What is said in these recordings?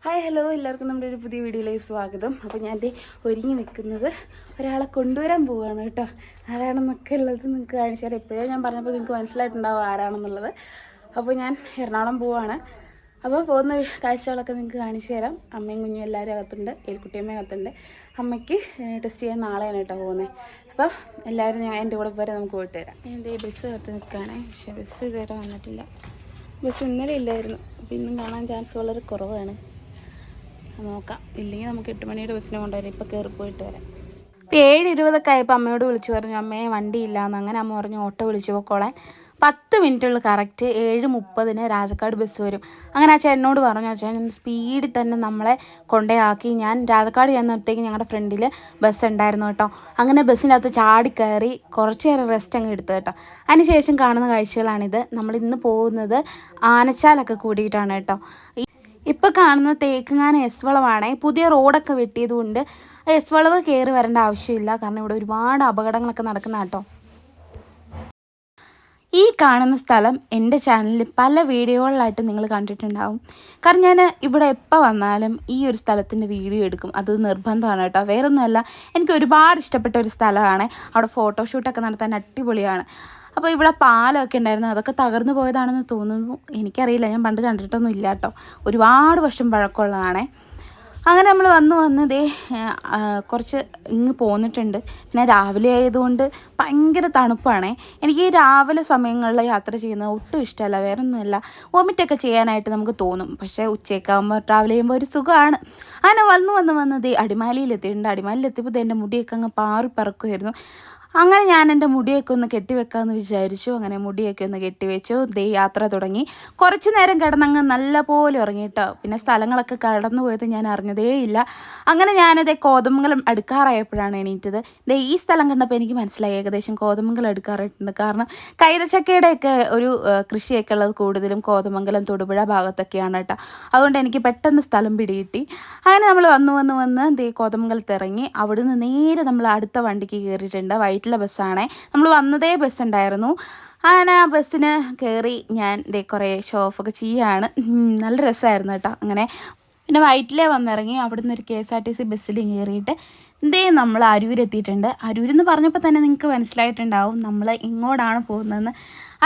Hi hello എല്ലാവർക്കും നമ്മുടെ ഒരു പുതിയ വീഡിയോയിലേക്ക് സ്വാഗതം. അപ്പോൾ ഞാൻ ഒരുങ്ങി നിൽക്കുന്നത് ഒരാളെ കൊണ്ടുവരാൻ പോവുകയാണ് കേട്ടോ. ആരാണെന്നൊക്കെ ഉള്ളത് നിങ്ങൾക്ക് കാണിച്ചു തരാം. എപ്പോഴേ ഞാൻ പറഞ്ഞപ്പോൾ നിങ്ങൾക്ക് മനസ്സിലായിട്ടുണ്ടാവും ആരാണെന്നുള്ളത്. അപ്പോൾ ഞാൻ എറണാകുളം പോവുകയാണ്. അപ്പോൾ പോകുന്ന കാഴ്ചകളൊക്കെ നിങ്ങൾക്ക് കാണിച്ചു തരാം. അമ്മയും കുഞ്ഞും എല്ലാവരും അകത്തുണ്ട്, ഏൽക്കുട്ടിയമ്മയും അകത്തുണ്ട്. അമ്മയ്ക്ക് ടെസ്റ്റ് ചെയ്യാൻ നാളെയാണ് കേട്ടോ പോകുന്നത്. അപ്പോൾ എല്ലാവരും ഞാൻ എൻ്റെ കൂടെ പോരെ നമുക്ക് പോയിട്ട് വരാം. ഞാൻ ബസ് കാത്ത് നിൽക്കുകയാണേ, പക്ഷേ ബസ് ഇതുവരെ വന്നിട്ടില്ല. ബസ് ഇന്നലെ ഇല്ലായിരുന്നു, അപ്പോൾ ഇന്നും കാണാൻ ചാൻസ് വളരെ കുറവാണ്. നോക്കാം, ഇല്ലെങ്കിൽ നമുക്ക് 8 മണിയുടെ ബസ്സിനെ കൊണ്ടുവരാം. ഇപ്പോൾ കയറി പോയിട്ട് വരാം. ഇപ്പോൾ 7:20 ആയപ്പോൾ അമ്മയോട് വിളിച്ചു പറഞ്ഞു, അമ്മയെ വണ്ടിയില്ലാന്ന്. അങ്ങനെ അമ്മ പറഞ്ഞു ഓട്ടോ വിളിച്ചു പോക്കോളാൻ. 10 മിനിറ്റുള്ള കറക്റ്റ് 7:30 രാജക്കാട് ബസ് വരും. അങ്ങനെ ആ ചേട്ടനോട് പറഞ്ഞു, അച്ഛൻ സ്പീഡിൽ തന്നെ നമ്മളെ കൊണ്ടേയാക്കി. ഞാൻ രാജക്കാട് ചെന്നപ്പോഴത്തേക്ക് ഞങ്ങളുടെ ഫ്രണ്ടിൽ ബസ് ഉണ്ടായിരുന്നു കേട്ടോ. അങ്ങനെ ബസ്സിനകത്ത് ചാടിക്കയറി കുറച്ച് നേരം റെസ്റ്റ് അങ്ങ് എടുത്തു കേട്ടോ. അതിനുശേഷം കാണുന്ന കാഴ്ചകളാണിത്. നമ്മളിന്ന് പോകുന്നത് ആനച്ചാലൊക്കെ കൂടിയിട്ടാണ് കേട്ടോ. ഇപ്പോൾ കാണുന്ന തേക്കുങ്ങാന എസ് വളവാണ്. പുതിയ റോഡൊക്കെ വെട്ടിയത് കൊണ്ട് എസ് വളവ് കയറി വരേണ്ട ആവശ്യമില്ല, കാരണം ഇവിടെ ഒരുപാട് അപകടങ്ങളൊക്കെ നടക്കുന്ന കേട്ടോ. ഈ കാണുന്ന സ്ഥലം എൻ്റെ ചാനലിൽ പല വീഡിയോകളിലായിട്ട് നിങ്ങൾ കണ്ടിട്ടുണ്ടാവും. കാരണം ഞാൻ ഇവിടെ എപ്പോൾ വന്നാലും ഈ ഒരു സ്ഥലത്തിൻ്റെ വീഡിയോ എടുക്കും, അത് നിർബന്ധമാണ് കേട്ടോ. വേറൊന്നുമല്ല, എനിക്ക് ഒരുപാട് ഇഷ്ടപ്പെട്ട ഒരു സ്ഥലമാണ്. അവിടെ ഫോട്ടോഷൂട്ടൊക്കെ നടത്താൻ അടിപൊളിയാണ്. അപ്പോൾ ഇവിടെ പാലമൊക്കെ ഉണ്ടായിരുന്നു, അതൊക്കെ തകർന്നു പോയതാണെന്ന് തോന്നുന്നു. എനിക്കറിയില്ല, ഞാൻ പണ്ട് കണ്ടിട്ടൊന്നും ഇല്ല കേട്ടോ. ഒരുപാട് വർഷം പഴക്കമുള്ളതാണേ. അങ്ങനെ നമ്മൾ വന്ന് കുറച്ച് ഇങ്ങ് പോന്നിട്ടുണ്ട്. പിന്നെ രാവിലെ ആയതുകൊണ്ട് ഭയങ്കര തണുപ്പാണേ. എനിക്ക് ഈ രാവിലെ സമയങ്ങളിൽ യാത്ര ചെയ്യുന്നത് ഒട്ടും ഇഷ്ടമല്ല. വേറൊന്നുമല്ല, വോമിറ്റൊക്കെ ചെയ്യാനായിട്ട് നമുക്ക് തോന്നും. പക്ഷേ ഉച്ചയ്ക്കാകുമ്പോൾ ട്രാവൽ ചെയ്യുമ്പോൾ ഒരു സുഖമാണ്. അങ്ങനെ വന്ന് അടിമാലിയിലെത്തിയിട്ടുണ്ട്. അടിമാലിയിലെത്തിയപ്പോൾ എൻ്റെ മുടിയൊക്കെ അങ്ങ് പാറി പറക്കുമായിരുന്നു. അങ്ങനെ ഞാൻ എൻ്റെ മുടിയൊക്കെ ഒന്ന് കെട്ടിവെക്കാമെന്ന് വിചാരിച്ചു. അങ്ങനെ മുടിയൊക്കെ ഒന്ന് കെട്ടിവെച്ചു. യാത്ര തുടങ്ങി. കുറച്ച് നേരം കിടന്നങ്ങ് നല്ല പോലെ ഉറങ്ങിയിട്ടോ. പിന്നെ സ്ഥലങ്ങളൊക്കെ കടന്നു പോയത് ഞാൻ അറിഞ്ഞതേയില്ല. അങ്ങനെ ഞാനത് കോതമംഗലം അടുക്കാറായപ്പോഴാണ് എണീറ്റത്. ഈ സ്ഥലം കണ്ടപ്പോൾ എനിക്ക് മനസ്സിലായി ഏകദേശം കോതമംഗലം അടുക്കാറായിട്ടുണ്ട്. കാരണം കൈതച്ചക്കയുടെയൊക്കെ ഒരു കൃഷിയൊക്കെ ഉള്ളത് കൂടുതലും കോതമംഗലം തൊടുപുഴ ഭാഗത്തൊക്കെയാണ് കേട്ടോ. അതുകൊണ്ട് എനിക്ക് പെട്ടെന്ന് സ്ഥലം പിടികിട്ടി. അങ്ങനെ നമ്മൾ വന്ന് കോതമംഗലത്ത് ഇറങ്ങി. അവിടുന്ന് നേരെ നമ്മൾ അടുത്ത വണ്ടിക്ക് കയറിയിട്ടുണ്ട്. വൈറ്റില ബസ്സാണേ. നമ്മൾ വന്നതേ ബസ് ഉണ്ടായിരുന്നു. അങ്ങനെ ആ ബസ്സിന് കയറി ഞാൻ കുറേ ഷോ ഓഫൊക്കെ ചെയ്യുകയാണ്. നല്ല രസമായിരുന്നു കേട്ടോ. അങ്ങനെ പിന്നെ വൈറ്റിലേ വന്നിറങ്ങി. അവിടുന്ന് ഒരു KSRTC ബസ്സിൽ കയറിയിട്ട് നമ്മൾ അരൂരെത്തിയിട്ടുണ്ട്. അരൂരെന്ന് പറഞ്ഞപ്പോൾ തന്നെ നിങ്ങൾക്ക് മനസ്സിലായിട്ടുണ്ടാവും നമ്മൾ ഇങ്ങോട്ടാണ് പോകുന്നതെന്ന്.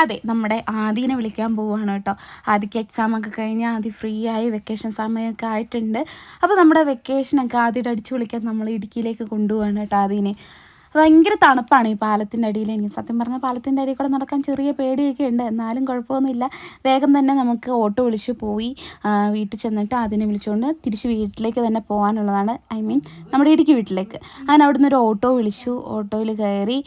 അതെ, നമ്മുടെ ആദീനെ വിളിക്കാൻ പോവുകയാണ് കേട്ടോ. ആദിക്ക് എക്സാമൊക്കെ കഴിഞ്ഞ് ആദി ഫ്രീ ആയി വെക്കേഷൻ സമയമൊക്കെ ആയിട്ടുണ്ട്. അപ്പോൾ നമ്മുടെ വെക്കേഷനൊക്കെ ആദ്യമായിട്ട് അടിച്ചു വിളിക്കാൻ നമ്മൾ ഇടുക്കിയിലേക്ക് കൊണ്ടുപോവാണ് കേട്ടോ ആദീനെ. ഭയങ്കര തണുപ്പാണ് ഈ പാലത്തിൻ്റെ അടിയിൽ. എനിക്ക് സത്യം പറഞ്ഞാൽ പാലത്തിൻ്റെ അടിയിൽ കൂടെ നടക്കാൻ ചെറിയ പേടിയൊക്കെ ഉണ്ട്, എന്നാലും കുഴപ്പമൊന്നുമില്ല. വേഗം തന്നെ നമുക്ക് ഓട്ടോ വിളിച്ച് പോയി വീട്ടിൽ ചെന്നിട്ട് അതിനെ വിളിച്ചുകൊണ്ട് തിരിച്ച് വീട്ടിലേക്ക് തന്നെ പോകാനുള്ളതാണ്. നമ്മുടെ ഇടുക്കി വീട്ടിലേക്ക്. അങ്ങനെ അവിടുന്ന് ഒരു ഓട്ടോ വിളിച്ചു. ഓട്ടോയിൽ കയറി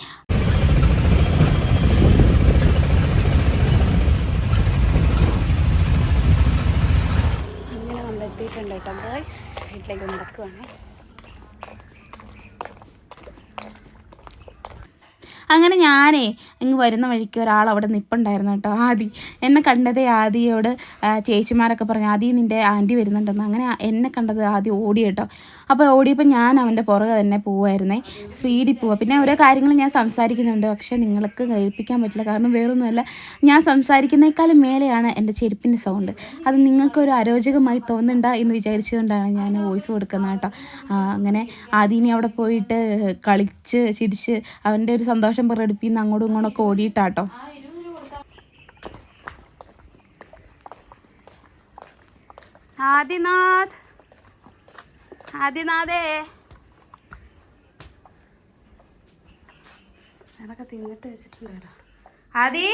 അങ്ങനെ നമ്മൾ എത്തിയിട്ടുണ്ട് കേട്ടോ. ബോയ്സ് വീട്ടിലേക്ക് നടക്കുവാണേ. അങ്ങനെ ഞാനേ ഇങ്ങ് വരുന്ന വഴിക്ക് ഒരാൾ അവിടെ നിൽപ്പുണ്ടായിരുന്നു കേട്ടോ. ആദി എന്നെ കണ്ടതേ ആദിയോട് ചേച്ചിമാരൊക്കെ പറഞ്ഞു, ആദി നിൻ്റെ ആൻറ്റി വരുന്നുണ്ടെന്ന്. അങ്ങനെ എന്നെ കണ്ടത് ആദ്യം ഓടി കേട്ടോ. അപ്പോൾ ഓടിയപ്പോൾ ഞാൻ അവൻ്റെ പുറകെ തന്നെ പോവുമായിരുന്നേ, സ്പീഡിൽ പോവുക. പിന്നെ ഓരോ കാര്യങ്ങൾ ഞാൻ സംസാരിക്കുന്നുണ്ട്, പക്ഷേ നിങ്ങൾക്ക് കേൾപ്പിക്കാൻ പറ്റില്ല. കാരണം വേറൊന്നുമല്ല, ഞാൻ സംസാരിക്കുന്നേക്കാളും മേലെയാണ് എൻ്റെ ചെരുപ്പിൻ്റെ സൗണ്ട്. അത് നിങ്ങൾക്കൊരു അരോചകമായി തോന്നണ്ട എന്ന് വിചാരിച്ചുകൊണ്ടാണ് ഞാൻ വോയിസ് കൊടുക്കുന്നത് കേട്ടോ. അങ്ങനെ ആദീനെ അവിടെ പോയിട്ട് കളിച്ച് ചിരിച്ച് അവൻ്റെ ഒരു സന്തോഷം പ്രകടിപ്പിക്കുന്ന അങ്ങോട്ടും ഇങ്ങോട്ടൊക്കെ ഓടിയിട്ടാട്ടോ. ആദിനാഥേ അതൊക്കെ തിന്നിട്ട് വെച്ചിട്ടുണ്ട് കേട്ടോ. ആദി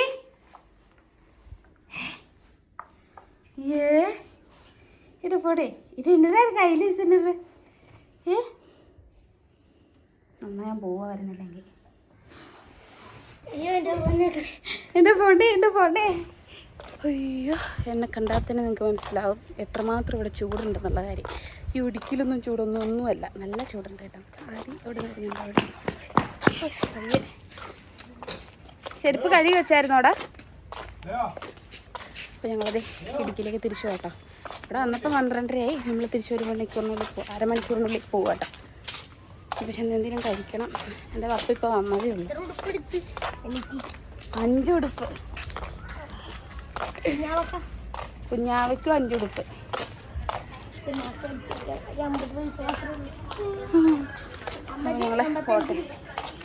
ഇത് പോടേ, ഇത് കയ്യിൽ വെച്ചിട്ടുണ്ട്. എന്നാ ഞാൻ പോവാ വരുന്നില്ലെങ്കിൽ. എൻ്റെ ഫോണ്ടേ അയ്യോ, എന്നെ കണ്ടാൽ തന്നെ നിങ്ങൾക്ക് മനസ്സിലാവും എത്രമാത്രം ഇവിടെ ചൂടുണ്ടെന്നുള്ള കാര്യം. ഈ ഇടുക്കിയിലൊന്നും ഒന്നുമല്ല, നല്ല ചൂടുണ്ട് കേട്ടോ. ആദ്യം ഇവിടെ വരുന്നുണ്ട്. അവിടെ ചെരുപ്പ് കഴുകി വെച്ചായിരുന്നു അവിടെ. അപ്പോൾ ഞങ്ങളത് ഇടുക്കിയിലേക്ക് തിരിച്ചു കേട്ടോ. ഇവിടെ വന്നപ്പോൾ 12:30 നമ്മൾ തിരിച്ച് 1 മണിക്കൂറിനുള്ളിൽ അരമണിക്കൂറിനുള്ളിൽ പോകും കേട്ടോ. ഇപ്പോൾ ചെന്ന് എന്തെങ്കിലും കഴിക്കണം. എൻ്റെ പപ്പ ഇപ്പോൾ വന്നതേ ഉള്ളൂ. 5 ഉടുപ്പ് കുഞ്ഞാവയ്ക്കും 5 ഉടുപ്പ്. ഞങ്ങളെ ഫോട്ടോ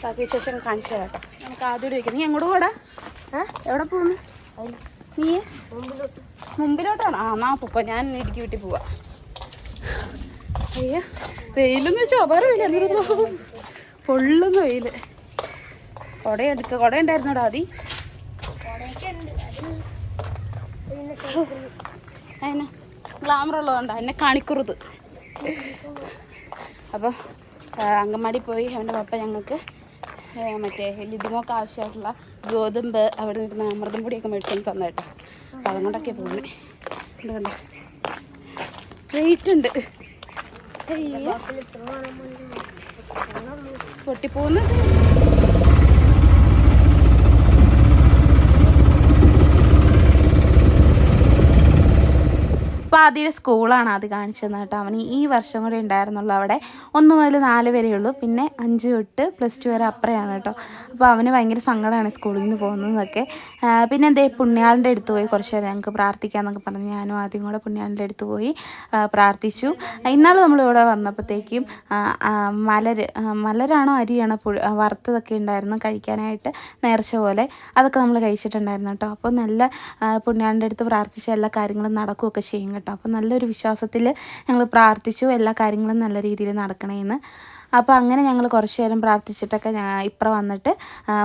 ബാക്കി ശേഷം കാണിച്ചു തരാം കേട്ടോ. നമുക്ക് ആദ്യം വയ്ക്കാം. നീ എങ്ങോട്ട് പോടാ? എവിടെ പോകുന്നു നീ? മുമ്പിലോട്ടാണ്. എന്നാ പൊക്കോ, ഞാൻ ഇടുക്കി വീട്ടിൽ പോവാ. അയ്യോ വെയിലെന്ന് വെച്ചാൽ അപകടമില്ലായിരുന്നു, പൊള്ളുന്ന വെയില്. കുട ഉണ്ടായിരുന്നോടാ ആദി? അതിന് ഗ്ലാമർ ഉള്ളതുകൊണ്ടാ എന്നെ കാണിക്കുറുത്. അപ്പോൾ അങ്കമാടി പോയി അവൻ്റെ പപ്പ ഞങ്ങൾക്ക് മറ്റേ ലിതിമോക്ക് ആവശ്യമായിട്ടുള്ള ഗോതമ്പ് അവിടെ നിൽക്കുന്ന അമൃതം പൊടിയൊക്കെ മേടിച്ചു തന്നു കേട്ടോ. അപ്പോൾ അതുകൊണ്ടൊക്കെ പോകുന്നത്. എന്തുകൊണ്ട് വെയിറ്റ് ഉണ്ട്. പൊട്ടിപ്പോകുന്നു. അപ്പോൾ ആദ്യം സ്കൂളാണ് അത് കാണിച്ചത് കേട്ടോ. അവന് ഈ വർഷം കൂടെ ഉണ്ടായിരുന്നുള്ളൂ അവിടെ. 1 മുതൽ 4 വരെയുള്ളൂ, പിന്നെ 5 തൊട്ട് +2 വരെ അപ്പുറയാണ് കേട്ടോ. അപ്പോൾ അവന് ഭയങ്കര സങ്കടമാണ് സ്കൂളിൽ നിന്ന് പോകുന്നതൊക്കെ. പിന്നെ എന്തേ പുണ്യാളിൻ്റെ അടുത്ത് പോയി കുറച്ച് നേരം ഞങ്ങൾക്ക് പ്രാർത്ഥിക്കാമെന്നൊക്കെ പറഞ്ഞ് ഞാനും ആദ്യം കൂടെ പുണ്യാളിൻ്റെ അടുത്ത് പോയി പ്രാർത്ഥിച്ചു. ഇന്നാൾ നമ്മളിവിടെ വന്നപ്പോഴത്തേക്കും മലരാണോ അരിയാണോ വറുത്തതൊക്കെ ഉണ്ടായിരുന്നു കഴിക്കാനായിട്ട്, നേർച്ച പോലെ. അതൊക്കെ നമ്മൾ കഴിച്ചിട്ടുണ്ടായിരുന്നു കേട്ടോ. അപ്പോൾ നല്ല പുണ്യാളിൻ്റെ അടുത്ത് പ്രാർത്ഥിച്ച എല്ലാ കാര്യങ്ങളും നടക്കുകയൊക്കെ ചെയ്യും കേട്ടോ. അപ്പോൾ നല്ലൊരു വിശ്വാസത്തിൽ ഞങ്ങൾ പ്രാർത്ഥിച്ചു എല്ലാ കാര്യങ്ങളും നല്ല രീതിയിൽ നടക്കണമെന്ന്. അപ്പോൾ അങ്ങനെ ഞങ്ങൾ കുറച്ച് നേരം പ്രാർത്ഥിച്ചിട്ടൊക്കെ ഇപ്പുറം വന്നിട്ട്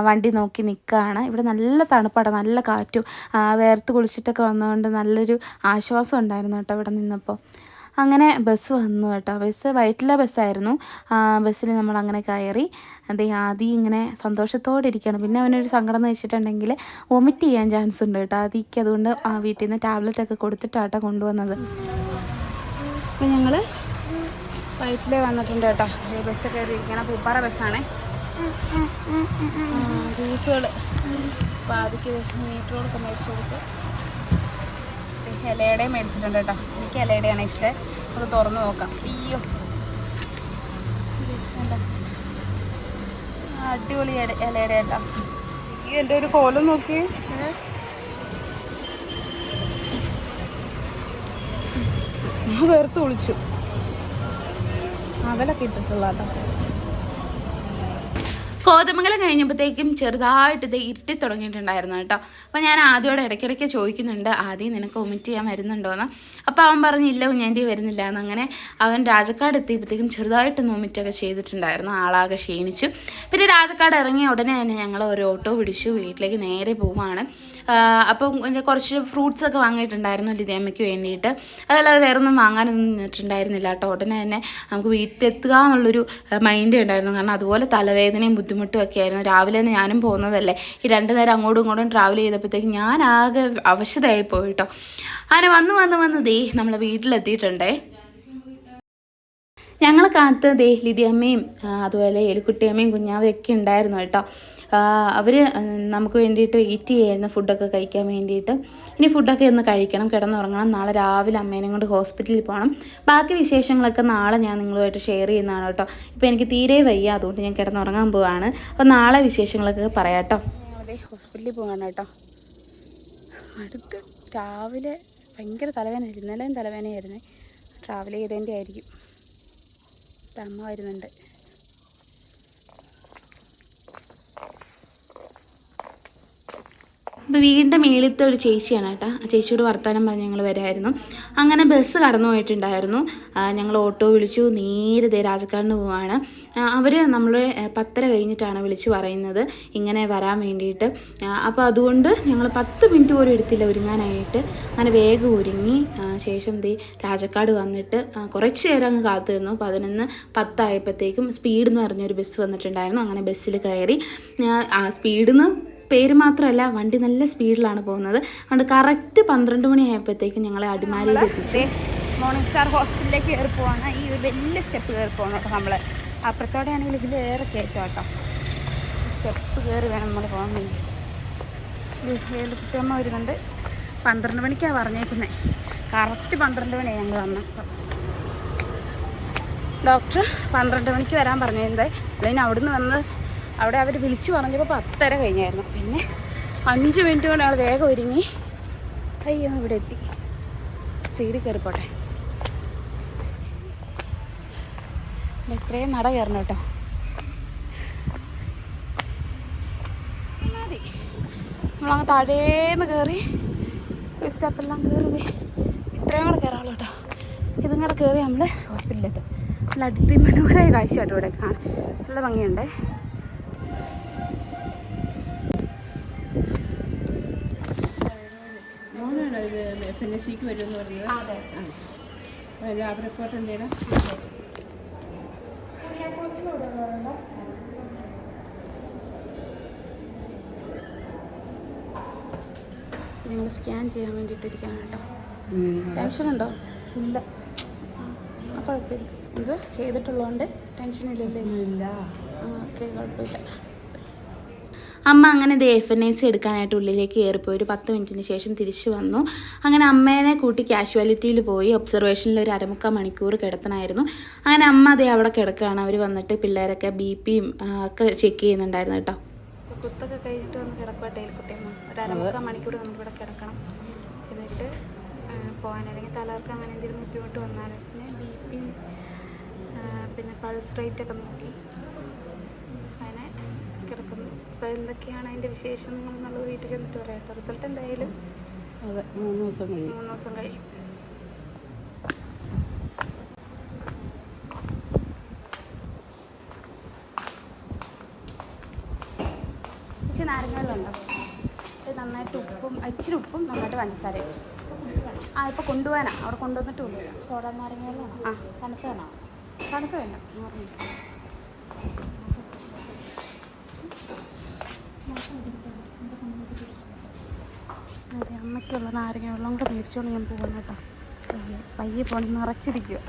വണ്ടി നോക്കി നിൽക്കുകയാണ്. ഇവിടെ നല്ല തണുപ്പാണ്, നല്ല കാറ്റും, വേർത്ത് കുളിച്ചിട്ടൊക്കെ വന്നതുകൊണ്ട് നല്ലൊരു ആശ്വാസം ഉണ്ടായിരുന്നു കേട്ടോ ഇവിടെ നിന്നപ്പോൾ. അങ്ങനെ ബസ് വന്നു കേട്ടോ. ബസ് വൈറ്റില ബസ്സായിരുന്നു. ബസ്സിൽ നമ്മൾ അങ്ങനെ കയറി. അതേ ആദ്യം ഇങ്ങനെ സന്തോഷത്തോടെ ഇരിക്കുകയാണ്. പിന്നെ അവനൊരു സങ്കടം എന്ന് വെച്ചിട്ടുണ്ടെങ്കിൽ വൊമിറ്റ് ചെയ്യാൻ ചാൻസ് ഉണ്ട് കേട്ടോ. ആദ്യക്ക് അതുകൊണ്ട് വീട്ടിൽ നിന്ന് ടാബ്ലറ്റൊക്കെ കൊടുത്തിട്ടാട്ടോ കൊണ്ടുവന്നത്. അപ്പോൾ ഞങ്ങൾ വൈറ്റില വന്നിട്ടുണ്ട് കേട്ടോ. ബസ് കയറിയിരിക്കണം. പൂപ്പാറ ബസ്സാണേ. ജ്യൂസുകൾ അപ്പോൾ ആദ്യക്ക് മീറ്ററോടൊക്കെ മേടിച്ചു കൊടുത്ത് ഇലയുടെയും മേടിച്ചിട്ടുണ്ട് കേട്ടോ. എനിക്ക് ഇലയുടെയാണ് ഇഷ്ടം. നമുക്ക് തുറന്ന് നോക്കാം. അയ്യോ എന്താ അടിപൊളി ഇലയുടെ കേട്ടോ. ഈ എൻ്റെ ഒരു കോലം നോക്കി. ഞാൻ വേർത്ത് കുളിച്ചു. അവലൊക്കെ ഇട്ടിട്ടുള്ള കേട്ടോ. കോതമംഗലം കഴിഞ്ഞപ്പോഴത്തേക്കും ചെറുതായിട്ട് ഇത് ഇരുട്ടി തുടങ്ങിയിട്ടുണ്ടായിരുന്നു കേട്ടോ. അപ്പോൾ ഞാൻ ആദ്യമോടെ ഇടയ്ക്കിടയ്ക്ക് ചോദിക്കുന്നുണ്ട്, ആദ്യം നിനക്ക് വൊമിറ്റ് ചെയ്യാൻ വരുന്നുണ്ടോയെന്ന്. അപ്പോൾ അവൻ പറഞ്ഞില്ല കുഞ്ഞാൻ്റെ വരുന്നില്ല എന്ന്. അങ്ങനെ അവൻ രാജക്കാട് എത്തിയപ്പോഴത്തേക്കും ചെറുതായിട്ടൊന്ന് വൊമിറ്റൊക്കെ ചെയ്തിട്ടുണ്ടായിരുന്നു. ആളാകെ ക്ഷീണിച്ചു. പിന്നെ രാജക്കാട് ഇറങ്ങിയ ഉടനെ തന്നെ ഞങ്ങൾ ഒരു ഓട്ടോ പിടിച്ചു വീട്ടിലേക്ക് നേരെ പോവുകയാണ്. അപ്പം കുറച്ച് ഫ്രൂട്ട്സൊക്കെ വാങ്ങിയിട്ടുണ്ടായിരുന്നു ലിതിയമ്മയ്ക്ക് വേണ്ടിയിട്ട്. അതല്ലാതെ വേറെ ഒന്നും വാങ്ങാനൊന്നും നിന്നിട്ടുണ്ടായിരുന്നില്ല കേട്ടോ. ഉടനെ തന്നെ നമുക്ക് വീട്ടിലെത്തുക എന്നുള്ളൊരു മൈൻഡ് ഉണ്ടായിരുന്നു. കാരണം അതുപോലെ തലവേദനയും ബുദ്ധിമുട്ടും ഒക്കെ ആയിരുന്നു. രാവിലെ തന്നെ ഞാനും പോകുന്നതല്ലേ, ഈ 2 നേരം അങ്ങോട്ടും ഇങ്ങോട്ടും ട്രാവൽ ചെയ്തപ്പോഴത്തേക്കും ഞാൻ ആകെ അവശതയായി പോയി കേട്ടോ. അങ്ങനെ വന്ന് ദേ നമ്മളെ വീട്ടിലെത്തിയിട്ടുണ്ടേ. ഞങ്ങൾ കാത്ത് ദേ ലിതിയമ്മയും അതുപോലെ എലിക്കുട്ടിയമ്മയും കുഞ്ഞാവയും ഒക്കെ ഉണ്ടായിരുന്നു കേട്ടോ. അവർ നമുക്ക് വേണ്ടിയിട്ട് വെയിറ്റ് ചെയ്യായിരുന്നു ഫുഡൊക്കെ കഴിക്കാൻ വേണ്ടിയിട്ട്. ഇനി ഫുഡൊക്കെ ഒന്ന് കഴിക്കണം, കിടന്നുറങ്ങണം. നാളെ രാവിലെ അമ്മേനെയും കൊണ്ട് ഹോസ്പിറ്റലിൽ പോകണം. ബാക്കി വിശേഷങ്ങളൊക്കെ നാളെ ഞാൻ നിങ്ങളുമായിട്ട് ഷെയർ ചെയ്യുന്നതാണ് കേട്ടോ. ഇപ്പോൾ എനിക്ക് തീരെ വയ്യ, അതുകൊണ്ട് ഞാൻ കിടന്നുറങ്ങാൻ പോവാണ്. അപ്പോൾ നാളെ വിശേഷങ്ങളൊക്കെ പറയാം കേട്ടോ. അതെ ഹോസ്പിറ്റലിൽ പോകാൻ കേട്ടോ. അടുത്ത് രാവിലെ ഭയങ്കര തലവേദനയായിരുന്നു. ഇന്നലെയും തലവേദനയായിരുന്നു. ട്രാവൽ ചെയ്തതിൻ്റെ ആയിരിക്കും. അമ്മ വരുന്നുണ്ട്. അപ്പോൾ വീടിൻ്റെ മേളിലത്തെ ഒരു ചേച്ചിയാണ് കേട്ടോ. ആ ചേച്ചിയോട് വർത്തമാനം പറഞ്ഞ് ഞങ്ങൾ വരുമായിരുന്നു. അങ്ങനെ ബസ് കടന്നു പോയിട്ടുണ്ടായിരുന്നു. ഞങ്ങൾ ഓട്ടോ വിളിച്ചു, നേരെ രാജക്കാടിന് പോവാണ്. അവർ നമ്മൾ 10:30 കഴിഞ്ഞിട്ടാണ് വിളിച്ച് പറയുന്നത് ഇങ്ങനെ വരാൻ വേണ്ടിയിട്ട്. അപ്പോൾ അതുകൊണ്ട് ഞങ്ങൾ 10 മിനിറ്റ് പോലും എടുത്തില്ല ഒരുങ്ങാനായിട്ട്. അങ്ങനെ വേഗം ഒരുങ്ങി ശേഷം രാജക്കാട് വന്നിട്ട് കുറച്ച് നേരം അങ്ങ് കാത്തു നിന്നു. 11:10 ആയപ്പോഴത്തേക്കും സ്പീഡ് എന്ന് പറഞ്ഞൊരു ബസ് വന്നിട്ടുണ്ടായിരുന്നു. അങ്ങനെ ബസ്സിൽ കയറി. സ്പീഡിന്ന് പേര് മാത്രമല്ല, വണ്ടി നല്ല സ്പീഡിലാണ് പോകുന്നത്. അതുകൊണ്ട് കറക്റ്റ് 12 മണി ആയപ്പോഴത്തേക്കും ഞങ്ങളെ അടിമാലിയിൽ എത്തിച്ചു. മോർണിംഗ് സ്റ്റാർ ഹോസ്പിറ്റലിലേക്ക് കയറി പോവാണ്. ഈ ഒരു വലിയ സ്റ്റെപ്പ് കയറി പോകണം കേട്ടോ. നമ്മൾ അപ്പുറത്തോടെ ആണെങ്കിൽ ഇതിൽ വേറെ കയറ്റം കേട്ടോ. സ്റ്റെപ്പ് കയറി വേണം നമ്മൾ പോകാൻ വേണ്ടി. കുട്ടിയമ്മ വരുന്നുണ്ട്. 12 മണിക്കാണ് പറഞ്ഞേക്കുന്നത്. കറക്റ്റ് 12 മണിയാണ് ഞങ്ങൾ വന്നത്. ഡോക്ടർ 12 മണിക്ക് വരാൻ പറഞ്ഞിരുന്നത്. അല്ലെങ്കിൽ അവിടുന്ന് വന്ന് അവിടെ അവർ വിളിച്ച് പറഞ്ഞപ്പോൾ 10:30 കഴിഞ്ഞായിരുന്നു. പിന്നെ 5 മിനിറ്റ് കൊണ്ട് ഞങ്ങൾ വേഗം ഒരുങ്ങി. അയ്യോ ഇവിടെ എത്തി. സ്പീഡിൽ കയറിപ്പോട്ടെ. ഇത്രയും നട കയറണം കേട്ടോ. മതി നമ്മളങ്ങ് താഴേന്ന് കയറി സ്റ്റെപ്പെല്ലാം കയറി ഇത്രയും കൂടെ കയറാമല്ലോ കേട്ടോ. ഇതും കൂടെ കയറി നമ്മൾ ഹോസ്പിറ്റലിലെത്തും. നല്ല അതിമനോഹരമായ കാഴ്ച കേട്ടോ ഇവിടെ കാണാൻ. നല്ല ഭംഗിയുണ്ടേ. ഞങ്ങൾ സ്കാൻ ചെയ്യാൻ വേണ്ടിയിട്ടിരിക്കുകയാണ് കേട്ടോ. ടെൻഷനുണ്ടോ? ഇല്ല, കുഴപ്പമില്ല. ഇത് ചെയ്തിട്ടുള്ളതുകൊണ്ട് ടെൻഷനില്ലല്ലേ? ഇല്ല. ഓക്കെ, കുഴപ്പമില്ല. അമ്മ അങ്ങനെ FNAC എടുക്കാനായിട്ട് ഉള്ളിലേക്ക് കയറിപ്പോയി. ഒരു 10 മിനിറ്റിന് ശേഷം തിരിച്ചു വന്നു. അങ്ങനെ അമ്മേനെ കൂട്ടി കാഷ്വാലിറ്റിയിൽ പോയി. ഒബ്സർവേഷനിൽ ഒരു 1/4 മണിക്കൂർ കിടത്തണമായിരുന്നു. അങ്ങനെ അമ്മ അതേ അവിടെ കിടക്കുകയാണ്. അവർ വന്നിട്ട് പിള്ളേരൊക്കെ BPയും ഒക്കെ ചെക്ക് ചെയ്യുന്നുണ്ടായിരുന്നു കേട്ടോ. കുത്തൊക്കെ കഴിഞ്ഞിട്ട് വന്ന് കിടക്കട്ടെ കുട്ടിയമ്മ. ഒരു 1/4 മണിക്കൂർ നമുക്കിവിടെ കിടക്കണം. എന്നിട്ട് പോകാൻ, അല്ലെങ്കിൽ തലകർക്ക് അങ്ങനെ എന്തെങ്കിലും ബുദ്ധിമുട്ട് വന്നാൽ പിന്നെ BPയും പിന്നെ പൾസ് റേറ്റ് ഒക്കെ നോക്കി അങ്ങനെ കിടക്കുന്നു. അപ്പോൾ എന്തൊക്കെയാണ് അതിൻ്റെ വിശേഷങ്ങൾ എന്നുള്ളത് വീട്ടിൽ ചെന്നിട്ട് പറയാം കേട്ടോ. റിസൾട്ട് എന്തായാലും 3 ദിവസം കഴിയും. ഇച്ചിരി നാരങ്ങകളുണ്ടോ? നന്നായിട്ട് ഇച്ചിരി ഉപ്പും നന്നായിട്ട് പഞ്ചസാരയും. ഇപ്പോൾ കൊണ്ടുപോകാനാണ്. അവിടെ കൊണ്ടുവന്നിട്ട് കൊണ്ടുവരാം. സോഡ നാരങ്ങകളാണോ? തണുത്തതാണോ? തണുത്ത് വേണ്ട. അതെ, അമ്മയ്ക്കുള്ള നാരങ്ങ വെള്ളം കൂടെ മേടിച്ചോണ്ട് ഞാൻ പോകുന്നു കേട്ടോ. പയ്യെ പോകണം, നിറച്ചിരിക്കുക.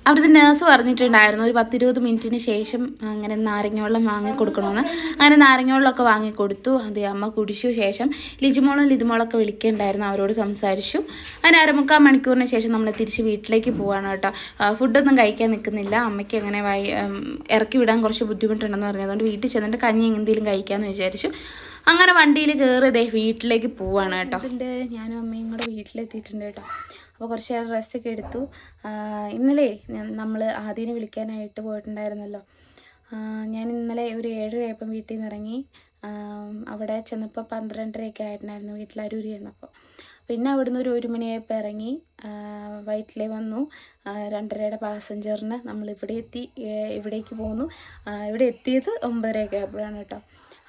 അവിടുത്തെ നേഴ്സ് പറഞ്ഞിട്ടുണ്ടായിരുന്നു ഒരു 10-20 മിനിറ്റിന് ശേഷം അങ്ങനെ നാരങ്ങ വെള്ളം വാങ്ങി കൊടുക്കണമെന്ന്. അങ്ങനെ നാരങ്ങ വെള്ളമൊക്കെ വാങ്ങിക്കൊടുത്തു. അത് അമ്മ കുടിച്ചു. ശേഷം ലിതുമോളൊക്കെ വിളിക്കേണ്ടായിരുന്നു, അവരോട് സംസാരിച്ചു. അങ്ങനെ 1/4 മണിക്കൂറിന് ശേഷം നമ്മൾ തിരിച്ച് വീട്ടിലേക്ക് പോവാണ് കേട്ടോ. ഫുഡൊന്നും കഴിക്കാൻ നിൽക്കുന്നില്ല. അമ്മയ്ക്ക് അങ്ങനെ ഇറക്കി വിടാൻ കുറച്ച് ബുദ്ധിമുട്ടുണ്ടെന്ന് പറഞ്ഞു. അതുകൊണ്ട് വീട്ടിൽ ചെന്നിട്ട് കഞ്ഞി എന്തെങ്കിലും കഴിക്കാമെന്ന് വിചാരിച്ചു. അങ്ങനെ വണ്ടിയിൽ കയറി വീട്ടിലേക്ക് പോവാണ് കേട്ടോ. ഞാനും അമ്മയും കൂടെ വീട്ടിലെത്തിയിട്ടുണ്ട് കേട്ടോ. അപ്പോൾ കുറച്ച് നേരം റെസ്റ്റൊക്കെ എടുത്തു. ഇന്നലെ നമ്മൾ ആദ്യം വിളിക്കാനായിട്ട് പോയിട്ടുണ്ടായിരുന്നല്ലോ. ഞാൻ ഇന്നലെ ഒരു 7:30 ആയപ്പം വീട്ടിൽ നിന്ന് ഇറങ്ങി. അവിടെ ചെന്നപ്പോൾ 12:30 ആയിട്ടുണ്ടായിരുന്നു വീട്ടിൽ അരൂരി ചെന്നപ്പോൾ. പിന്നെ അവിടുന്ന് ഒരു 1 മണിയായപ്പോൾ ഇറങ്ങി വൈറ്റിലേ വന്നു. 2:30 പാസഞ്ചറിന് നമ്മൾ ഇവിടേക്ക് പോന്നു. ഇവിടെ എത്തിയത് 9:30 ആയപ്പോഴാണ് കേട്ടോ.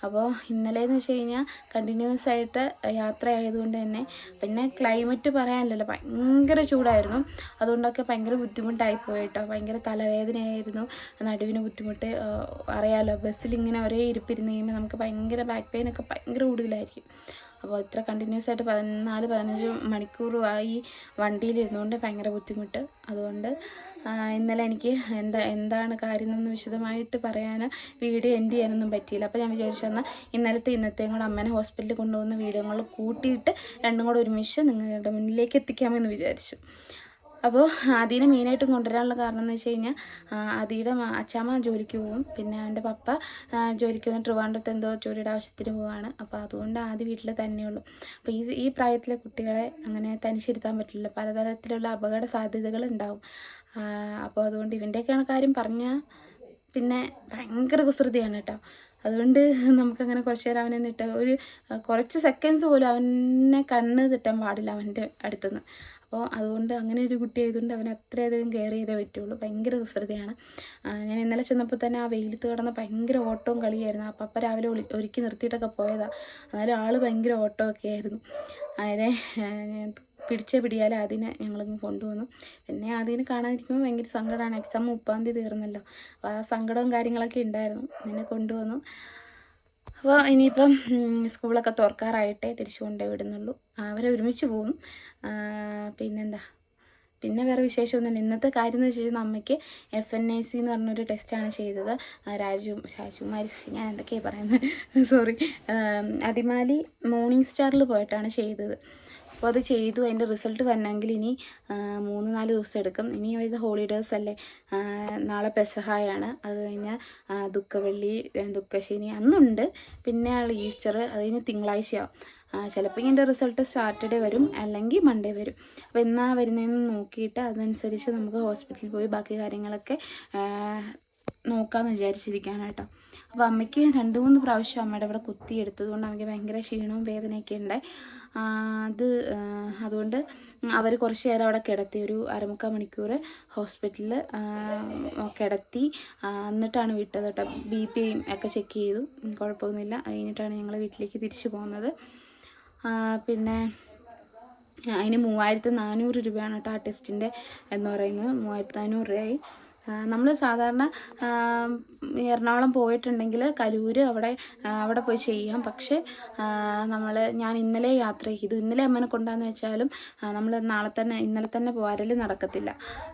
അപ്പോൾ ഇന്നലെയെന്ന് വെച്ച് കഴിഞ്ഞാൽ കണ്ടിന്യൂസ് ആയിട്ട് യാത്ര ആയതുകൊണ്ട് തന്നെ, പിന്നെ ക്ലൈമറ്റ് പറയാനില്ലല്ലോ, ഭയങ്കര ചൂടായിരുന്നു. അതുകൊണ്ടൊക്കെ ഭയങ്കര ബുദ്ധിമുട്ടായിപ്പോയി കേട്ടോ. ഭയങ്കര തലവേദനയായിരുന്നു, നടുവിന് ബുദ്ധിമുട്ട്. അറിയാമല്ലോ, ബസ്സിലിങ്ങനെ ഒരേ ഇരിപ്പിരുന്ന് കഴിയുമ്പോൾ നമുക്ക് ഭയങ്കര ബാക്ക് പെയിനൊക്കെ ഭയങ്കര കൂടുതലായിരിക്കും. അപ്പോൾ ഇത്ര കണ്ടിന്യൂസ് ആയിട്ട് 14-15 മണിക്കൂറുമായി വണ്ടിയിലിരുന്നുകൊണ്ട് ഭയങ്കര ബുദ്ധിമുട്ട്. അതുകൊണ്ട് ഇന്നലെ എനിക്ക് എന്താണ് കാര്യം എന്നൊന്ന് വിശദമായിട്ട് പറയാൻ വീഡിയോ എൻഡ് ചെയ്യാനൊന്നും പറ്റിയില്ല. അപ്പോൾ ഞാൻ വിചാരിച്ചു എന്നാൽ ഇന്നത്തെയും കൂടെ അമ്മേനെ ഹോസ്പിറ്റലിൽ കൊണ്ടുപോകുന്ന വീഡിയോകൾ കൂട്ടിയിട്ട് രണ്ടും കൂടെ ഒരുമിച്ച് നിങ്ങളുടെ മുന്നിലേക്ക് എത്തിക്കാമെന്ന് വിചാരിച്ചു. അപ്പോൾ ആദീനെ മെയിനായിട്ടും കൊണ്ടുവരാനുള്ള കാരണം എന്ന് വെച്ച് കഴിഞ്ഞാൽ ആദിയുടെ അച്ചാമ്മ ജോലിക്ക് പോകും. പിന്നെ അവൻ്റെ പപ്പ ജോലിക്ക് വന്ന് ട്രിവാൻഡ്രത്ത് എന്തോ ജോലിയുടെ ആവശ്യത്തിന് പോവുകയാണ്. അപ്പോൾ അതുകൊണ്ട് ആദ്യം വീട്ടിൽ തന്നെയുള്ളൂ. അപ്പോൾ ഈ പ്രായത്തിലെ കുട്ടികളെ അങ്ങനെ തനിച്ചിരുത്താൻ പറ്റില്ല, പലതരത്തിലുള്ള അപകട സാധ്യതകൾ ഉണ്ടാവും. അപ്പോൾ അതുകൊണ്ട് ഇവൻ്റെയൊക്കെയാണ് കാര്യം പറഞ്ഞാൽ പിന്നെ ഭയങ്കര കുസൃതിയാണ് കേട്ടോ. അതുകൊണ്ട് നമുക്കങ്ങനെ കുറച്ച് നേരം അവനെ നിന്നിട്ട് ഒരു കുറച്ച് സെക്കൻഡ്സ് പോലും അവനെ കണ്ണ് തെറ്റാൻ പാടില്ല അവൻ്റെ അടുത്തുനിന്ന്. അപ്പോൾ അതുകൊണ്ട് അങ്ങനെ ഒരു കുട്ടി ആയതുകൊണ്ട് അവനെ അത്രയധികം കെയർ ചെയ്തേ പറ്റുള്ളൂ. ഭയങ്കര കുസൃതിയാണ്. ഞാൻ ഇന്നലെ ചെന്നപ്പോൾ തന്നെ ആ വെയിലത്ത് കിടന്ന് ഭയങ്കര ഓട്ടവും കളിയായിരുന്നു. പപ്പ രാവിലെ ഒരുക്കി നിർത്തിയിട്ടൊക്കെ പോയതാണ്. എന്നാലും ആൾ ഭയങ്കര ഓട്ടമൊക്കെ ആയിരുന്നു. അതിനെ പിടിച്ച പിടിയാൽ അതിനെ ഞങ്ങളിങ്ങ് കൊണ്ടുവന്നു. പിന്നെ അതിനെ കാണാതിരിക്കുമ്പോൾ ഭയങ്കര സങ്കടമാണ്. എക്സാം 30-ാം തീയതി തീർന്നല്ലോ. അപ്പോൾ ആ സങ്കടവും കാര്യങ്ങളൊക്കെ ഉണ്ടായിരുന്നു. അതിനെ കൊണ്ടുവന്നു. അപ്പോൾ ഇനിയിപ്പം സ്കൂളൊക്കെ തുറക്കാറായിട്ടേ തിരിച്ചു കൊണ്ടുപോയി വിടുന്നുള്ളൂ. അവരെ ഒരുമിച്ച് പോകും. പിന്നെ വേറെ വിശേഷമൊന്നുമില്ല. ഇന്നത്തെ കാര്യം എന്ന് വെച്ച് കഴിഞ്ഞാൽ അമ്മയ്ക്ക് FNAC എന്ന് പറഞ്ഞൊരു ടെസ്റ്റാണ് ചെയ്തത്. രാജകുമാരി, ഞാൻ എന്തൊക്കെയാണ് പറയുന്നത്, സോറി, അടിമാലി മോർണിംഗ് സ്റ്റാറിൽ പോയിട്ടാണ് ചെയ്തത്. അപ്പോൾ അത് ചെയ്തു. അതിൻ്റെ റിസൾട്ട് വരണമെങ്കിൽ ഇനി 3-4 ദിവസം എടുക്കും. ഇനി ഇത് ഹോളിഡേഴ്സ് അല്ലേ, നാളെ പെസഹായാണ്, അത് കഴിഞ്ഞാൽ ദുഃഖവെള്ളി, ദുഃഖശനി അന്നുണ്ട്, പിന്നെ ഈസ്റ്റർ, അത് കഴിഞ്ഞ് തിങ്കളാഴ്ചയാവും. ചിലപ്പോൾ ഇതിൻ്റെ റിസൾട്ട് സാറ്റർഡേ വരും, അല്ലെങ്കിൽ മൺഡേ വരും. അപ്പോൾ എന്നാ വരുന്നതെന്ന് നോക്കിയിട്ട് അതനുസരിച്ച് നമുക്ക് ഹോസ്പിറ്റലിൽ പോയി ബാക്കി കാര്യങ്ങളൊക്കെ നോക്കാമെന്ന് വിചാരിച്ചിരിക്കുകയാണ് കേട്ടോ. അപ്പോൾ അമ്മയ്ക്ക് 2-3 പ്രാവശ്യം അമ്മയുടെ ഇവിടെ കുത്തിയെടുത്തത് കൊണ്ട് അമ്മയ്ക്ക് ഭയങ്കര ക്ഷീണവും വേദനയൊക്കെ ഉണ്ട്. അതുകൊണ്ട് അവർ കുറച്ച് നേരം അവിടെ കിടത്തി, ഒരു 1/4 മണിക്കൂർ ഹോസ്പിറ്റലിൽ കിടത്തി, എന്നിട്ടാണ് വിട്ടത് കേട്ടോ. BP ഒക്കെ ചെക്ക് ചെയ്തു, കുഴപ്പമൊന്നുമില്ല. അത് കഴിഞ്ഞിട്ടാണ് ഞങ്ങൾ വീട്ടിലേക്ക് തിരിച്ചു പോകുന്നത്. പിന്നെ അതിന് 3400 രൂപയാണ് കേട്ടോ ആ ടെസ്റ്റിൻ്റെ എന്ന് പറയുന്നത്. 3400 രൂപയായി. നമ്മൾ സാധാരണ എറണാകുളം പോയിട്ടുണ്ടെങ്കിൽ കലൂര് അവിടെ പോയി ചെയ്യാം. പക്ഷേ ഞാൻ ഇന്നലെ യാത്ര ചെയ്തു. ഇന്നലെ അമ്മനെ കൊണ്ടാന്ന് വെച്ചാലും നമ്മൾ ഇന്നലെ തന്നെ പോരൽ നടക്കത്തില്ല.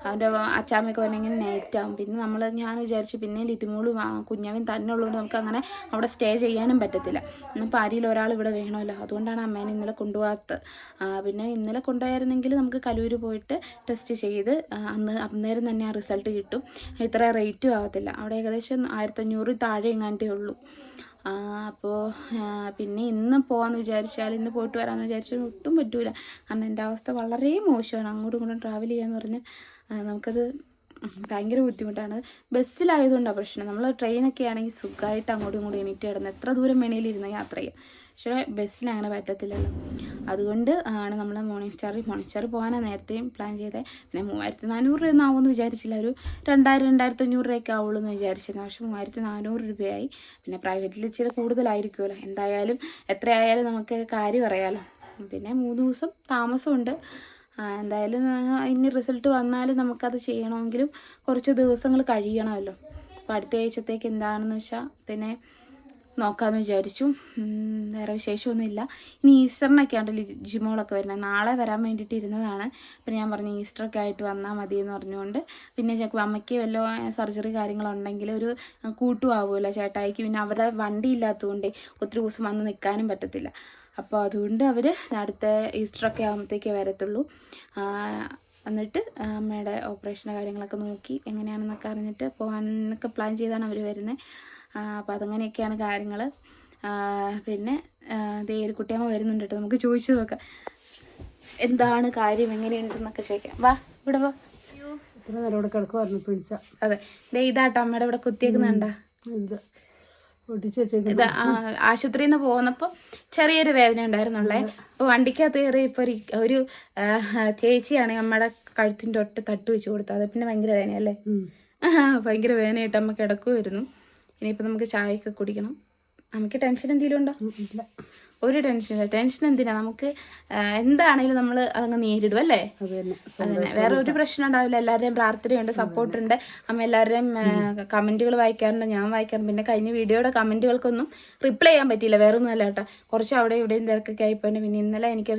അവൻ്റെ അച്ചാമ്മയൊക്കെ വരണമെങ്കിൽ നൈറ്റ് ആകും. പിന്നെ ഞാൻ വിചാരിച്ചു പിന്നെ ലിതിമോളും കുഞ്ഞാവും തന്നെ ഉള്ളതുകൊണ്ട് നമുക്ക് അങ്ങനെ അവിടെ സ്റ്റേ ചെയ്യാനും പറ്റത്തില്ല. അപ്പോൾ ആരിലും ഒരാൾ ഇവിടെ വേണമല്ലോ, അതുകൊണ്ടാണ് അമ്മേനെ ഇന്നലെ കൊണ്ടുപോകാത്തത്. പിന്നെ ഇന്നലെ കൊണ്ടുപോയായിരുന്നെങ്കിൽ നമുക്ക് കലൂര് പോയിട്ട് ടെസ്റ്റ് ചെയ്ത് അന്നേരം തന്നെ ആ റിസൾട്ട് കിട്ടും. ഇത്ര റേറ്റും ആവത്തില്ല. അവിടെ ഏകദേശം 1500 താഴെ എങ്ങാണ്ടേ ഉള്ളൂ. അപ്പോൾ പിന്നെ ഇന്ന് പോകാമെന്ന് വിചാരിച്ചാൽ, ഇന്ന് പോയിട്ട് വരാമെന്ന് വിചാരിച്ചാൽ ഒട്ടും പറ്റൂല. കാരണം എൻ്റെ അവസ്ഥ വളരെ മോശമാണ്. അങ്ങോട്ടും ഇങ്ങോട്ടും ട്രാവൽ ചെയ്യാന്ന് പറഞ്ഞാൽ നമുക്കത് ഭയങ്കര ബുദ്ധിമുട്ടാണ്. ബസ്സിലായതുകൊണ്ടാണ് പ്രശ്നം. നമ്മൾ ട്രെയിനൊക്കെ ആണെങ്കിൽ സുഖമായിട്ട് അങ്ങോട്ടും ഇങ്ങോട്ടും എണീറ്റ് കിടന്ന് എത്ര ദൂരം വേണേലിരുന്ന് യാത്ര ചെയ്യാം. പക്ഷേ ബസ്സിന് അങ്ങനെ പറ്റത്തില്ലല്ലോ. അതുകൊണ്ട് ആണ് നമ്മൾ മോർണിംഗ് സ്റ്റാർ പോകാനാണ് നേരത്തെയും പ്ലാൻ ചെയ്തത്. പിന്നെ 3400 രൂപ ആവുമെന്ന് വിചാരിച്ചില്ല, ഒരു 2000-2500 രൂപയൊക്കെ ആവുള്ളൂ എന്ന് വിചാരിച്ചിരുന്നു. പക്ഷേ 3400 രൂപയായി. പിന്നെ പ്രൈവറ്റിൽ ഇച്ചിരി കൂടുതലായിരിക്കുമല്ലോ. എന്തായാലും എത്രയായാലും നമുക്ക് കാര്യം അറിയാമല്ലോ. പിന്നെ 3 ദിവസം താമസമുണ്ട്. എന്തായാലും ഇനി റിസൾട്ട് വന്നാലും നമുക്കത് ചെയ്യണമെങ്കിലും കുറച്ച് ദിവസങ്ങൾ കഴിയണമല്ലോ. അപ്പോൾ അടുത്ത ആഴ്ചത്തേക്ക് എന്താണെന്ന് വെച്ചാൽ പിന്നെ നോക്കാമെന്ന് വിചാരിച്ചു. വേറെ വിശേഷമൊന്നുമില്ല. ഇനി ഈസ്റ്ററിനൊക്കെയാണ് ജിമോളൊക്കെ വരുന്നത്. നാളെ വരാൻ വേണ്ടിയിട്ട് ഇരുന്നതാണ്. പിന്നെ ഞാൻ പറഞ്ഞു ഈസ്റ്ററൊക്കെ ആയിട്ട് വന്നാൽ മതി എന്ന് പറഞ്ഞുകൊണ്ട്. പിന്നെ അമ്മയ്ക്ക് വല്ല സർജറി കാര്യങ്ങളുണ്ടെങ്കിൽ ഒരു കൂട്ടുമാവുമല്ലോ ചേട്ടായിക്ക്. പിന്നെ അവിടെ വണ്ടി ഇല്ലാത്തതുകൊണ്ട് ഒത്തിരി ദിവസം വന്ന് നിൽക്കാനും പറ്റത്തില്ല. അപ്പോൾ അതുകൊണ്ട് അവർ അടുത്ത ഈസ്റ്ററൊക്കെ ആകുമ്പോഴത്തേക്കേ വരത്തുള്ളൂ. എന്നിട്ട് അമ്മയുടെ ഓപ്പറേഷൻ്റെ കാര്യങ്ങളൊക്കെ നോക്കി എങ്ങനെയാണെന്നൊക്കെ അറിഞ്ഞിട്ട് പോകാനൊക്കെ പ്ലാൻ ചെയ്താണ് അവർ വരുന്നത്. അപ്പോൾ അതങ്ങനെയൊക്കെയാണ് കാര്യങ്ങൾ. പിന്നെ ദേരിക്കുട്ടിയമ്മ വരുന്നുണ്ട് കേട്ടോ. നമുക്ക് ചോദിച്ചു നോക്കാം എന്താണ് കാര്യം, എങ്ങനെയുണ്ടെന്നൊക്കെ ചോദിക്കാം. വാ ഇവിടെ വാ. ഇത്ര നേരം ഇവിടെ കിടക്കുമായിരുന്നു പിടിച്ച. അതെ, ഇതാട്ടോ അമ്മയുടെ ഇവിടെ കുത്തിയേക്കുന്നുണ്ടാ. ഇത് ആശുപത്രിയിൽ നിന്ന് പോകുന്നപ്പോൾ ചെറിയൊരു വേദന ഉണ്ടായിരുന്നുള്ളേ. അപ്പോൾ വണ്ടിക്കകത്ത് കയറിയപ്പോൾ ഒരു ചേച്ചിയാണ് അമ്മയുടെ കഴുത്തിൻ്റെ ഒട്ട് തട്ട് വെച്ച് കൊടുത്തത്. അത് പിന്നെ ഭയങ്കര വേദനയല്ലേ. ഭയങ്കര വേദനയായിട്ട് അമ്മ കിടക്കുമായിരുന്നു. ഇനിയിപ്പോൾ നമുക്ക് ചായയൊക്കെ കുടിക്കണം. നമുക്ക് ടെൻഷൻ എന്തെങ്കിലും ഉണ്ടോ? ഇല്ല, ഒരു ടെൻഷനില്ല. ടെൻഷൻ എന്തിനാ, നമുക്ക് എന്താണെങ്കിലും നമ്മൾ അതങ്ങ് നേരിടും അല്ലേ. അതന്നെ, വേറെ ഒരു പ്രശ്നം ഉണ്ടാവില്ല. എല്ലാവരുടെയും പ്രാർത്ഥനയുണ്ട്, സപ്പോർട്ടുണ്ട്. അമ്മ എല്ലാവരുടെയും കമൻറ്റുകൾ വായിക്കാറുണ്ട്, ഞാൻ വായിക്കാറുണ്ട്. പിന്നെ കഴിഞ്ഞ വീഡിയോയുടെ കമൻറ്റുകൾക്കൊന്നും റിപ്ലൈ ചെയ്യാൻ പറ്റിയില്ല, വേറെ ഒന്നും അല്ല കേട്ടോ. കുറച്ച് അവിടെ ഇവിടെയും തിരക്കൊക്കെ ആയിപ്പോയി. പിന്നെ ഇന്നലെ എനിക്ക്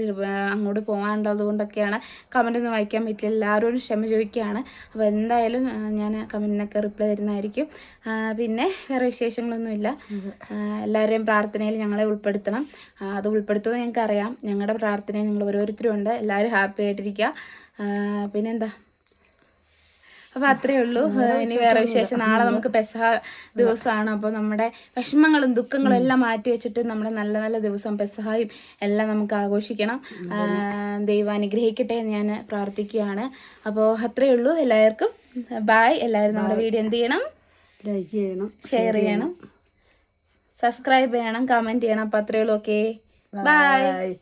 അങ്ങോട്ട് പോകാനുള്ളത് കൊണ്ടൊക്കെയാണ് കമൻറ്റൊന്നും വായിക്കാൻ പറ്റില്ല. എല്ലാവരോടും ക്ഷമ ചോദിക്കുകയാണ്. അപ്പോൾ എന്തായാലും ഞാൻ കമൻറ്റിനൊക്കെ റിപ്ലൈ തരുന്നതായിരിക്കും. പിന്നെ വേറെ വിശേഷങ്ങളൊന്നുമില്ല. എല്ലാവരുടെയും പ്രാർത്ഥനയിൽ ഞങ്ങളെ ഉൾപ്പെടുത്തണം. അത് ഉൾപ്പെടുത്തുമെന്ന് ഞങ്ങൾക്കറിയാം. ഞങ്ങളുടെ പ്രാർത്ഥനയിൽ നിങ്ങൾ ഓരോരുത്തരും ഉണ്ട്. എല്ലാവരും ഹാപ്പി ആയിട്ടിരിക്കുക. പിന്നെന്താ, അപ്പോൾ അത്രയേ ഉള്ളൂ. ഇനി വേറെ വിശേഷം. നാളെ നമുക്ക് പെസഹ ദിവസമാണ്. അപ്പോൾ നമ്മുടെ വിഷമങ്ങളും ദുഃഖങ്ങളും എല്ലാം മാറ്റി വെച്ചിട്ട് നമ്മുടെ നല്ല നല്ല ദിവസം പെസഹായും എല്ലാം നമുക്ക് ആഘോഷിക്കണം. ദൈവം അനുഗ്രഹിക്കട്ടെ എന്ന് ഞാൻ പ്രാർത്ഥിക്കുകയാണ്. അപ്പോൾ അത്രയേ ഉള്ളൂ. എല്ലാവർക്കും ബായ്. എല്ലാവരും നമ്മുടെ വീഡിയോ എന്ത് ചെയ്യണം? ലൈക്ക് ചെയ്യണം, ഷെയർ ചെയ്യണം, സബ്സ്ക്രൈബ് ചെയ്യണം, കമൻറ്റ് ചെയ്യണം. അപ്പോൾ അത്രയേ ഉള്ളൂ. Okay, by.